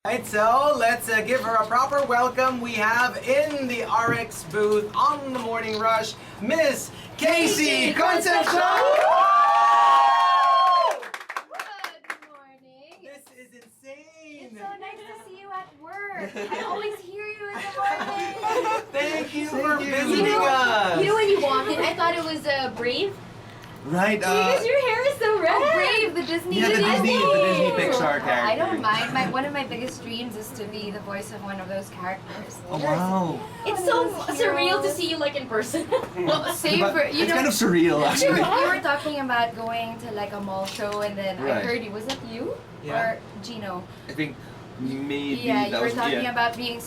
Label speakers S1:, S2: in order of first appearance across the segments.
S1: Alright, so let's give her a proper welcome. We have in the RX booth on the Morning Rush, Miss KC Concepcion!
S2: Good morning.
S1: This is insane!
S2: It's so nice to see you at work. I always hear you in the morning.
S1: Thank you for visiting
S2: You know
S1: us!
S2: when you walked in, I thought it was Brave.
S3: Right,
S2: Because your hair is so red. Brave, the Disney.
S3: Yeah, the Disney Pixar character.
S2: I don't mind. One of my biggest dreams is to be the voice of one of those characters.
S3: Oh, wow.
S4: It's so surreal to see you like in person.
S2: Well, same for
S3: It's kind of surreal, actually.
S2: You were talking about going to like a mall show, and then I
S3: Right.
S2: heard you. Was it you or Gino?
S3: I think maybe
S2: Yeah, you
S3: that
S2: were
S3: was
S2: talking about being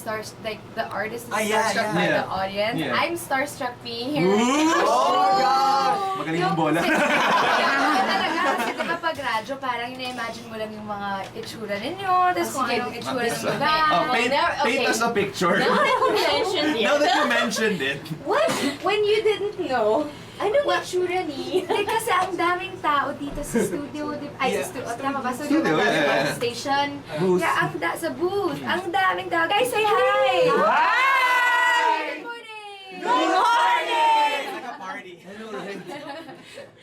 S2: like the artist is
S1: yeah,
S2: starstruck
S1: yeah.
S2: by
S3: Yeah.
S2: the audience.
S3: Yeah.
S2: I'm starstruck being here.
S1: Oh my gosh!
S3: Magaling yung bola.
S2: Talaga, kasi diba pag radyo, parang ina-imagine mo lang yung mga itsura ninyo, tapos kung anong itsura ng iba.
S3: Oh, paint
S4: Okay.
S3: us a picture.
S4: Now that you mentioned it.
S3: Now that you mentioned it.
S4: What? When you didn't know, ano ba itsura ni?
S2: Hindi kasi ang daming tao dito sa studio, ay
S1: Yeah.
S2: sa studio, tama ba? Studio,
S3: Studio, yeah.
S2: station.
S3: Booth.
S2: Yeah, sa booth. Ang daming tao. Guys, say hi! Good morning!
S1: Good morning! It's like a party.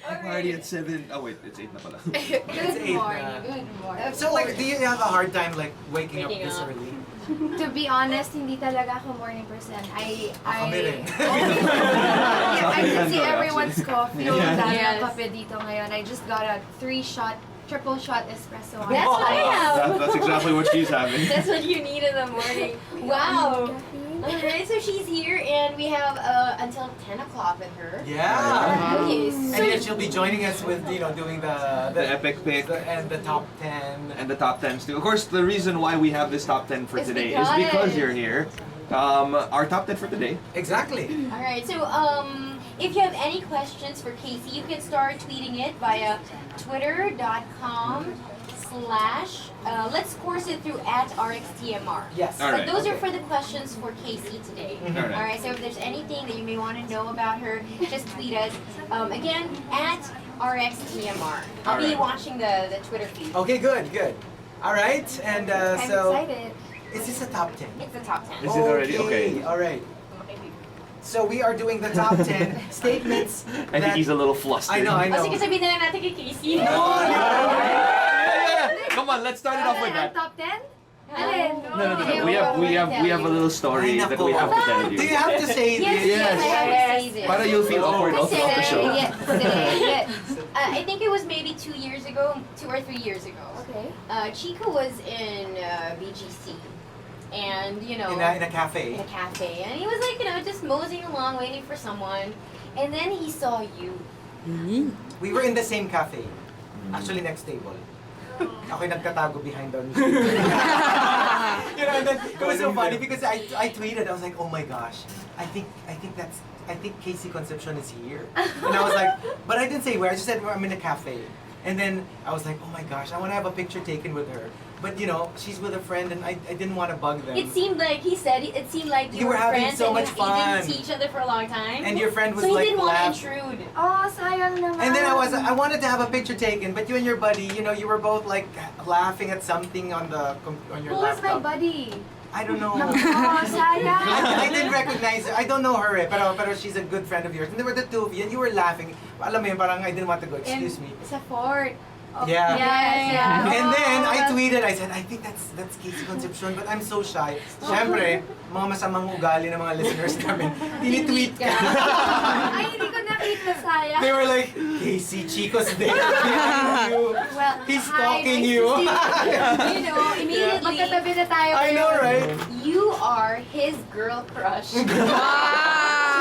S3: Party at 7. Oh wait, it's 8 na pala.
S2: Good
S1: eight
S2: morning.
S1: na.
S2: Good morning.
S1: So like, do you have a hard time like waking up
S4: Waking
S1: this
S4: up.
S1: early?
S2: To be honest, hindi talaga ako morning person.
S1: Kami rin.
S2: Yeah, I can see everyone's coffee.
S3: Yeah.
S2: Dami
S4: Yes.
S2: ng kape dito ngayon. I just got a triple shot espresso.
S4: That's what I have.
S3: That's exactly what she's having.
S4: That's what you need in the morning. Wow. Alright, so she's here and we have until 10 o'clock with her.
S1: Yeah!
S4: Okay,
S1: And
S4: so
S1: then she'll be joining us with, doing the
S3: epic pick.
S1: and the top 10.
S3: And the top 10s too. Of course, the reason why we have this top 10 for
S4: It's
S3: today is because you're here. Our top 10 for today.
S1: Exactly.
S4: Alright, so if you have any questions for Casey, you can start tweeting it via twitter.com/ let's course it through @RxTMR.
S1: Yes.
S3: All
S4: But
S3: right,
S4: those are
S1: okay.
S4: for the questions for Casey today.
S3: Alright.
S4: Alright, so if there's anything that you may want to know about her, just tweet us. Again, @RxTMR. I'll be
S3: Alright.
S4: watching the Twitter feed.
S1: Okay, good. Alright, and
S2: I'm
S1: so,
S2: excited.
S1: is this a top 10?
S4: It's the top 10.
S3: Is it already? Okay.
S1: Alright. So we are doing the top 10 statements
S3: I think he's a little flustered.
S1: I know.
S4: O sige, sabihin na lang natin kay Casey.
S3: Yeah. Come on, let's start it off with
S2: Ang
S3: that.
S2: top 10? Alin?
S3: No. We have a little story
S1: Ay,
S3: that
S1: nako.
S3: we have to tell you.
S1: Do you have to say
S4: Yes,
S1: this?
S4: yes, I have to say this.
S3: Para you'll feel awkward also off the show.
S2: Yes.
S4: I think it was maybe 2 years ago, 2 or 3 years ago.
S2: Okay.
S4: Chico was in BGC, and
S1: In a cafe.
S4: in a cafe, and he was like, just moseying along, waiting for someone, and then he saw you.
S1: We were in the same cafe. Actually, next table. Ako'y nagtatago behind the and then it was so funny because I tweeted, I was like, oh my gosh, I think KC Concepcion is here. And I was like, but I didn't say where, I just said I'm in a cafe. And then I was like, oh my gosh, I want to have a picture taken with her. But she's with a friend and I didn't want to bug them.
S4: It seemed like he said it seemed like
S1: You
S4: you
S1: were
S4: were
S1: having
S4: friends
S1: so
S4: and
S1: much
S4: you didn't
S1: fun.
S4: see each other for a long time.
S1: And your friend was
S4: so he
S1: like
S4: didn't want to
S1: laughing.
S4: intrude.
S2: Oh, sayang naman.
S1: And then I wanted to have a picture taken, but you and your buddy, you were both like laughing at something on your
S2: Who was my
S1: laptop.
S2: buddy?
S1: I don't know.
S2: Oh, sayang.
S1: I didn't recognize her. I don't know her pero she's a good friend of yours. And there were the two of you and you were laughing. Alam mo yun, parang I didn't want to go. Excuse me.
S2: Sa Fort. Oh,
S1: Yeah.
S2: Yes, yeah.
S1: And then I
S2: Oh,
S1: tweeted, I said, I think that's KC Concepcion, but I'm so shy. Siyempre, mga masamang ugali ng mga listeners namin, tinitweet ka.
S2: Ay, hindi ko nakita, sayang.
S1: They were like, KC, Chico's there.
S2: Well,
S1: He's
S2: hi,
S1: stalking
S2: nice
S1: you.
S2: to see you.
S4: Immediately,
S2: Magkatabi na tayo.
S1: I know, right?
S4: you are his girl crush.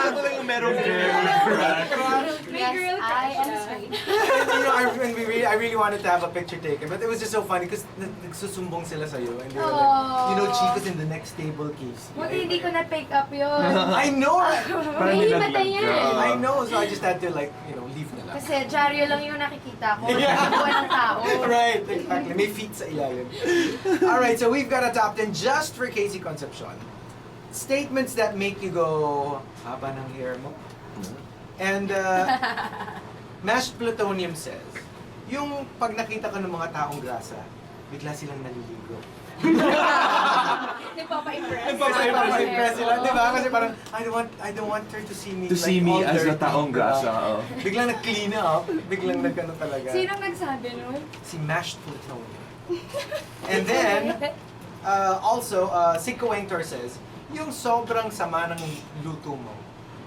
S3: Ano lang yung meron
S2: Yes,
S4: girl
S2: I am
S4: crush.
S2: straight.
S1: And I really wanted to have a picture taken, but it was just so funny because nagsusumbong sila sa'yo. And they were like, Chico's in the next table, Casey.
S2: Buti hindi ko na-pick up yun.
S1: I know!
S4: May himata yan.
S1: I know, so I just had to leave na lang.
S2: Kasi dyaryo lang yung nakikita ko.
S1: Yeah.
S2: Buwan ng tao.
S1: Right, exactly. May feet sa ilalim. Alright, so we've got a top 10 just for KC Concepcion. Statements that make you go, haba ng hair mo. And Mashed Plutonium says, yung pag nakita ka ng mga taong grasa, bigla silang naliligo. Nagpapa-impress sila, di ba? Kasi parang, I don't want her to see me
S3: To see me
S1: all
S3: as a
S1: dirty,
S3: taong
S1: di ba?
S3: grasa. Oo.
S1: Biglang nag-clean up, biglang nag-ano talaga.
S2: Sinong nagsabi nun?
S1: Si mashed plutonium. And then, also, Siko Wengtor says, yung sobrang sama ng luto mo,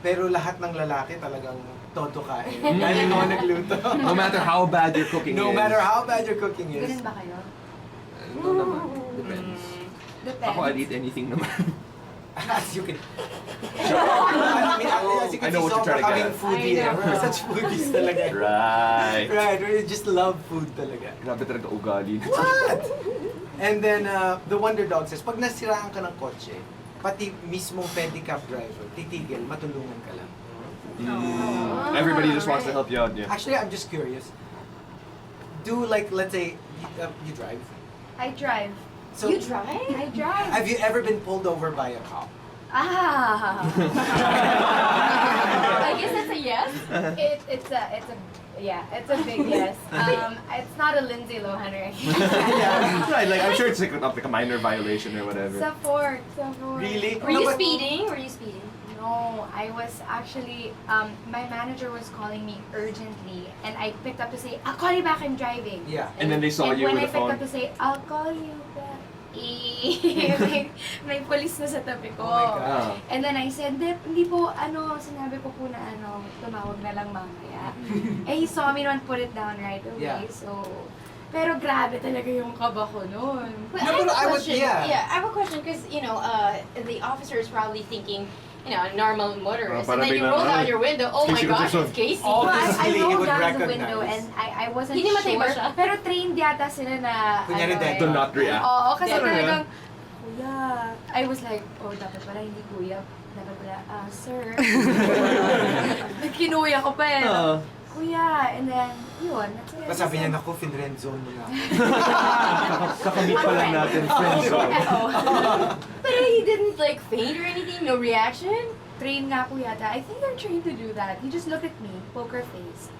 S1: pero lahat ng lalaki talagang todo kain. Dahil ikaw ang nagluto.
S3: No matter how bad your cooking
S1: No
S3: is.
S1: matter how bad your cooking is.
S2: Ganun ba kayo?
S3: No naman. Depends.
S2: Depends.
S3: Ako, I'd eat anything naman.
S1: As you can. I mean, as you
S3: I
S1: can
S3: know
S1: see,
S3: what you're trying
S1: sobrang
S3: to
S1: kaming
S3: get at.
S1: foodie.
S2: I know.
S1: We're such foodies talaga.
S3: Right.
S1: Right, we just love food talaga.
S3: Grabe talaga ugali.
S1: What? And then, the Wonder Dog says, pag nasiraan ka ng kotse, pati mismong pedicab driver, titigil, matulungan ka lang.
S3: Everybody just wants to help you out, yeah.
S1: Actually, I'm just curious. Do like, let's say, you drive.
S2: I drive.
S1: So,
S4: You drive?
S2: I drive.
S1: have you ever been pulled over by a cop?
S2: Ah.
S4: I guess that's a yes.
S2: It's a big yes. It's not a Lindsay Lohan or anything.
S3: Yeah. Right, like I'm sure it's like a minor violation or whatever.
S2: Sa Ford.
S1: Really?
S4: Were
S1: No,
S4: you
S1: but-
S4: speeding? Were you speeding?
S2: No, I was actually, my manager was calling me urgently and I picked up to say, I'll call you back, I'm driving.
S1: Yeah.
S3: And then they saw
S2: and
S3: you
S2: when
S3: with
S2: I
S3: a
S2: picked
S3: phone.
S2: up to say, I'll call you back, may police na sa tabi ko.
S1: Oh my God.
S2: And then I said, hindi po, sinabi ko po na tumawag na lang mamaya. He saw me and put it down right away,
S1: Yeah.
S2: so... Pero grabe talaga yung kaba ko nun.
S4: But
S1: No,
S4: I have
S1: but
S4: a
S1: I would-
S4: question.
S1: yeah.
S4: I have a question because the officer is probably thinking, a normal motorist,
S3: para
S4: and then you
S3: biglang,
S4: roll down your window. Oh my
S3: Casey
S4: gosh,
S3: Concepcion.
S4: it's Casey.
S1: Oh,
S2: Well, I
S1: Obviously, he
S2: rolled
S1: would
S2: down the
S1: recognize.
S2: window and I wasn't
S4: Hindi matay ba
S2: sure.
S4: siya?
S2: Pero trained yata sila na...
S1: Kunyari, dead.
S3: Do not react.
S2: Oo, kasi
S4: Dead.
S2: talagang... Kuya... I was like, dapat pala hindi kuya. Dapat pala, sir. Kinuya ko pa eh. Kuya, and then, yun. That's what I
S1: Tapos sabi
S2: said.
S1: niya, naku, finrend zone mo na ako.
S3: Kakamit pa lang natin, friends.
S4: But he didn't like faint or anything. No reaction.
S2: Train nga po yata. I think they're trained to do that. He just looked at me, poker face.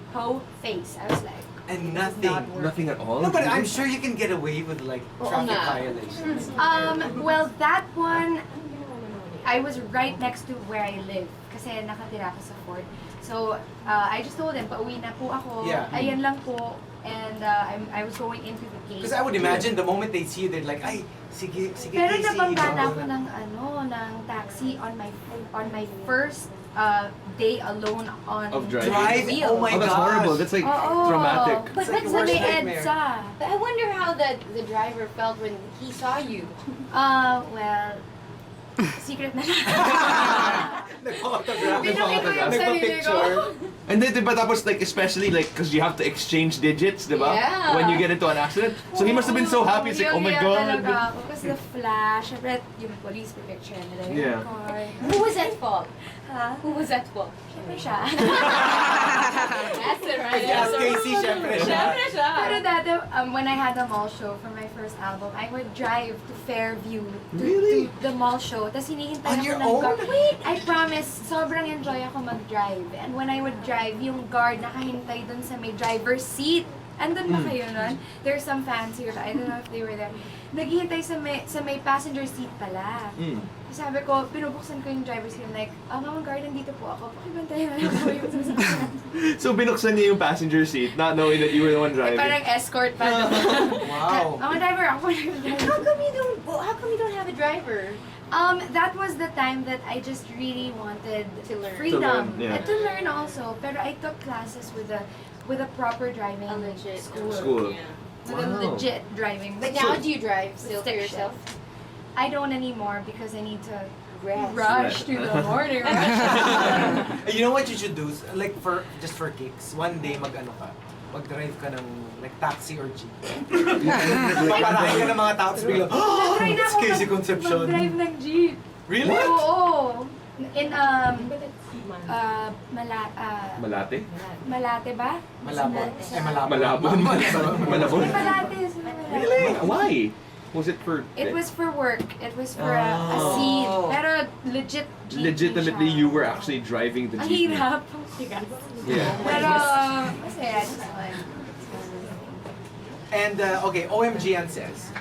S2: I was like,
S1: And
S2: not
S1: nothing.
S2: working.
S3: Nothing at all?
S1: No, but I'm sure you can get away with like
S4: Oo
S1: traffic
S4: nga.
S1: violations.
S2: well, that one, I was right next to where I live. Kasi nakatira ko sa Ford. So, I just told him, pauwi na po ako.
S1: Yeah.
S2: Ayan lang po. And I was going into the gate.
S1: Because I would imagine the moment they see you, they're like, ay, sige,
S2: Pero
S1: Casey.
S2: nabangga na
S1: bawal
S2: ako
S1: na."
S2: ng taxi on my first day alone on
S3: Of driving.
S1: Drive?
S2: wheel.
S1: Oh my
S3: Oh, that's
S1: gosh.
S3: horrible. That's like
S2: Oo.
S3: traumatic.
S4: But
S1: It's like
S4: that's
S1: the
S2: Sa
S1: worst
S2: may
S1: nightmare.
S2: EDSA.
S4: But I wonder how the driver felt when he saw you.
S2: Well, secret na lang.
S1: Nag-photograph.
S2: Pinakita ko yung sarili ko.
S1: Nagpa-picture.
S3: And then, diba, tapos like, especially like, because you have to exchange digits, diba?
S4: Yeah.
S3: When you get into an accident. So he must have been so happy. It's like, oh my
S2: Iyak talaga
S3: God.
S2: ako kasi the flash. Siyempre, yung police picture nila yung
S3: Yeah.
S2: car.
S4: Who was at fault?
S2: Ha?
S4: Who was at fault?
S2: Siyempre siya.
S4: That's the right
S1: Yes,
S4: answer.
S1: Casey, syempre siya.
S4: Syempre siya.
S2: Pero dati, when I had the mall show for my first album, I would drive to Fairview
S1: Really?
S2: to the mall show. Tapos hinihintay
S1: On
S2: ako
S1: your
S2: ng
S1: own?
S2: guard. Wait, I promise, sobrang enjoy ako mag-drive. And when I would drive, yung guard nakahintay dun sa may driver's seat. Andun ba kayo nun? There's some fans here, but I don't know if they were there. Naghihintay sa may passenger seat pala. Sabi ko, pinubuksan ko yung driver's seat. I'm like, mga guard, nandito po ako. Pakibantayan na ako yung sasakyan.
S3: So binuksan niya yung passenger seat, not knowing that you were the one
S2: Ay,
S3: driving.
S2: parang escort pa doon.
S1: Wow.
S2: Mga driver, ako yung driver.
S4: How come you don't have a driver?
S2: That was the time that I just really wanted
S4: To learn.
S2: freedom.
S3: To learn, yeah.
S2: And to learn also. Pero I took classes with a proper driving
S4: A legit
S3: School.
S4: Yeah.
S2: With a
S3: Wow.
S2: legit driving.
S4: But now do you drive still for
S2: Stick
S4: yourself?
S2: I don't anymore because I need to
S4: Rest.
S2: rush to the morning rush.
S1: You know what you should do? Like just for kicks, one day mag-ano ka, mag-drive ka ng like taxi or jeep. Paparahin ka ng mga tao, tapos biglang,
S2: Try na
S1: it's
S2: ako
S1: Casey Concepcion.
S2: mag-drive ng jeep.
S1: Really?
S2: Oo. In
S3: Malate?
S2: Malate ba?
S1: Malabon.
S2: Sa-
S1: Ay, malabon.
S3: Malabon. Malabon?
S2: Sa Malate. Sa Malate.
S3: Really? Why? Was it for...
S2: It was for work. It was for a
S1: Oh.
S2: scene. Pero legit jeepney
S3: Legitimately,
S2: siya.
S3: you were actually driving the
S2: Ang
S3: jeepney.
S2: hirap. Tigas.
S3: Yeah.
S2: Pero, masaya. Just fun.
S1: And okay, OMGN says,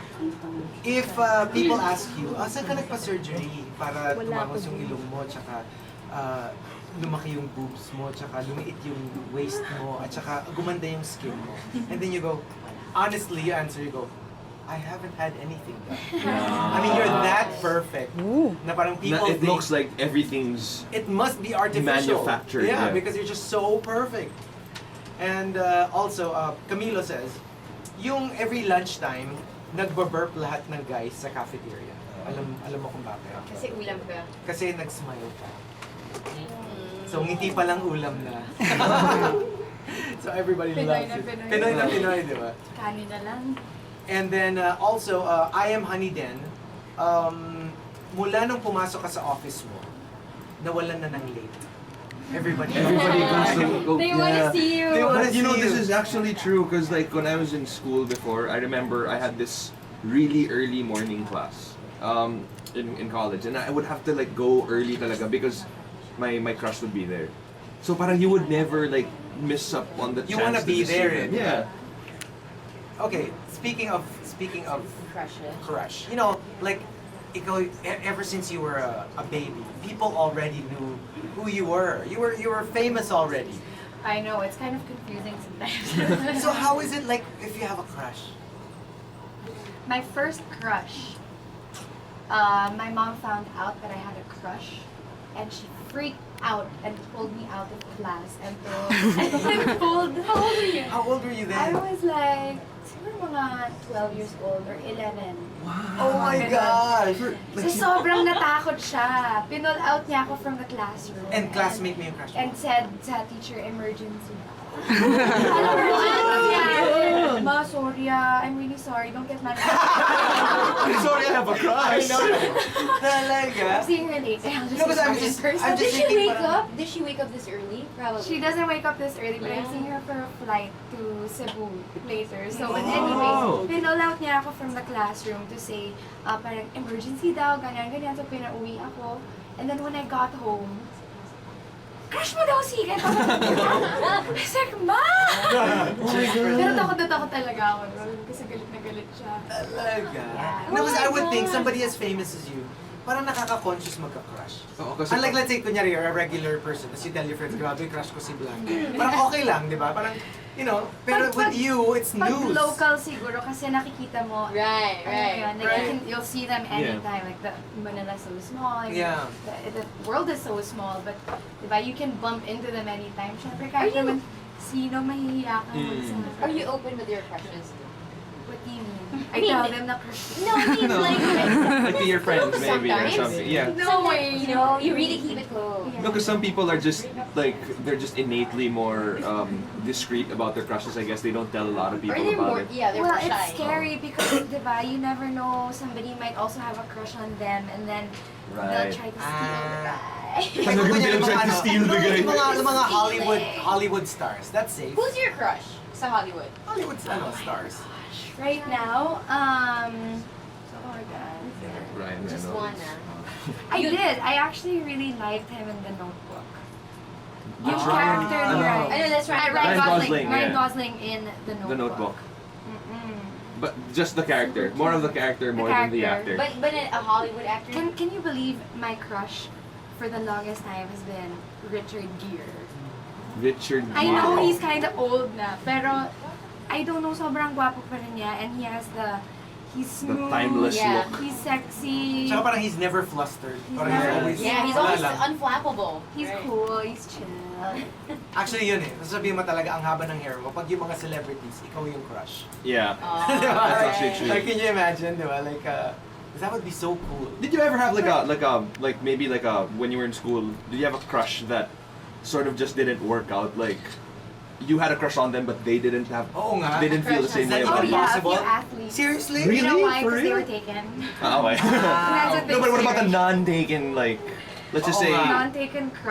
S1: if people ask you, saan ka nagpa-surgery para tumangos yung ilong mo, tsaka lumaki yung boobs mo, tsaka lumiit yung waist mo, at tsaka gumanda yung skin mo. And then you go, honestly, you answer, you go, I haven't had anything done. I mean, you're that perfect. Na parang people
S3: It
S1: think,
S3: looks like everything's
S1: it must be artificial.
S3: manufactured.
S1: Yeah, because you're just so perfect. And also, Camilo says, yung every lunchtime, nagbaburp lahat ng guys sa cafeteria. Alam mo kung bakit?
S4: Kasi ulam ka.
S1: Kasi nag-smile ka. So, ngiti pa lang ulam na. So, everybody
S2: Pinoy
S1: loves
S2: na
S1: it.
S2: Pinoy.
S1: Pinoy na Pinoy, di ba?
S2: Kanin na lang.
S1: And then, also, I am Honey Den. Mula nung pumasok ka sa office mo, nawalan na ng late. Everybody
S3: goes to
S2: They wanna see you.
S1: They wanna
S3: But you know,
S1: see
S3: this
S1: you.
S3: is actually true because like when I was in school before, I remember I had this really early morning class in college, and I would have to like go early talaga because my crush would be there. So parang you would never like miss up on the
S1: You
S3: chance
S1: wanna
S3: to
S1: be
S3: just see
S1: there,
S3: them.
S1: eh?
S3: Yeah.
S1: Okay, speaking of
S4: Crushes.
S1: crush, you know, like, ikaw, ever since you were a baby, people already knew who you were. You were famous already.
S2: I know, it's kind of confusing sometimes.
S1: So how is it like if you have a crush?
S2: My first crush, my mom found out that I had a crush, and she freaked out and pulled me out of class and told, how old were you?
S1: How old were you
S2: I
S1: then?
S2: was like, siguro mga 12 years old or 11.
S1: Oh my gosh!
S2: So sobrang natakot siya. Pinull out niya ako from the classroom.
S1: And classmate mo yung crush mo?
S2: And said sa teacher, emergency. Alam mo, ano nangyari? Ma, sorry I'm really sorry. Don't get mad at me.
S3: Sorry, I have a
S1: I
S3: crush.
S1: know. Talaga?
S2: I'm seeing her later. I'll just
S1: No, because I'm
S2: see her in
S1: just-
S2: person.
S1: I'm
S4: Did
S1: just
S4: she
S1: thinking
S4: wake
S1: parang-
S4: up? Did she wake up this early? Probably.
S2: She doesn't wake up this early, but I'm
S4: Yeah.
S2: seeing her for a flight to Cebu later. So, but
S3: Oh.
S2: anyways, pinull out niya ako from the classroom to say, parang emergency daw, ganyan. So, pinauwi ako. And then when I got home, crush mo daw si Igan. I was like, Ma! Pero takot talaga ako nun. Kasi galit na galit siya.
S1: Talaga?
S2: Yeah.
S1: No, because
S2: Oh
S1: I
S2: my
S1: would think
S2: God.
S1: somebody as famous as you, parang nakaka-conscious magka-crush.
S3: Oo, kasi
S1: Unlike, let's say, kunyari, you're a regular person, tapos you tell your friends, grabe, crush ko si Blanca. Parang okay lang, di ba? Parang, you know, pero
S2: Pag-
S1: with you, it's
S2: Pag
S1: news.
S2: local siguro, kasi nakikita mo,
S4: Right,
S2: ano
S4: right.
S2: yun, like,
S1: Right.
S2: you'll see them anytime. Like, the Manila's so small.
S1: Yeah.
S2: The world is so small, but, diba, you can bump into them anytime. Siyempre, kahit
S4: Are you-
S2: naman, sino mahihiya ka
S4: Are you open with your crushes?
S2: What do you mean?
S4: I
S2: I
S4: mean,
S2: tell them na crush
S4: No, I mean like
S3: Like to your friends maybe or
S4: sometimes.
S3: something. Yeah.
S2: No way,
S4: You know, you really keep it close.
S2: Yeah.
S3: No, because some people are just like they're just innately more discreet about their crushes. I guess they don't tell a lot of
S4: Or
S3: people
S4: they're more,
S3: about it.
S4: yeah, they're
S2: Well,
S4: more shy.
S2: it's scary because, diba, you never know, somebody might also have a crush on them and then they'll
S3: Right.
S2: try to steal the guy.
S1: Like, kunyari,
S3: They'll try to steal the guy.
S1: Yung mga
S2: Steal it.
S1: Hollywood stars, that's safe.
S4: Who's your crush sa Hollywood?
S1: Hollywood stars.
S2: Right now, so hard to answer.
S3: Ryan
S4: Just
S3: Reynolds.
S4: one,
S2: I did. I actually really liked him in The Notebook. Yung
S3: Ryan-
S2: character ni
S3: ano?
S2: Ryan.
S4: I know, that's Ryan
S2: Ryan
S3: Gosling.
S2: Gosling. Ryan
S3: yeah.
S2: Gosling in The Notebook.
S3: The Notebook.
S2: Mm-mm.
S3: But just the character, more of the character, more than the actor.
S2: character.
S4: But a Hollywood actor?
S2: Can you believe my crush for the longest time has been Richard Gere?
S3: Richard.
S2: I know
S3: Gere.
S2: he's kind of old na, pero I don't know, sobrang gwapo pa rin niya, and he has he's smooth,
S3: timeless
S4: Yeah.
S3: look.
S2: he's sexy,
S1: Tsaka parang he's never flustered.
S2: He's
S1: Parang
S2: never-
S1: always,
S4: Yeah, he's
S1: wala
S4: always
S1: lang.
S4: unflappable.
S2: he's
S4: Right.
S2: cool, he's chill.
S1: Actually yun eh. Sasabihin mo talaga ang haba ng hair mo. Pag yung mga celebrities, ikaw yung crush.
S3: Yeah.
S1: Di ba?
S3: That's actually true.
S1: Like, can you imagine, di ba? Like, that would be so cool.
S3: Did you ever have like maybe when you were in school? Did you have a crush that sort of just didn't work out? Like you had a crush on them, but they didn't have.
S1: Oo nga.
S3: They didn't feel the
S4: Crush
S3: same
S1: on
S3: way
S1: them.
S2: Oh
S3: about
S1: Is
S3: you.
S1: that
S2: yeah,
S1: possible?
S2: a few athletes.
S1: Seriously?
S2: You know
S3: Really?
S2: why?
S3: For
S2: Because they
S3: real?
S2: were taken.
S3: Ah, okay.
S2: That's a big
S3: No, but what about the
S2: secret.
S3: non-taken like? Let's just
S1: Oo
S3: say.
S1: nga.
S2: Non-taken crush.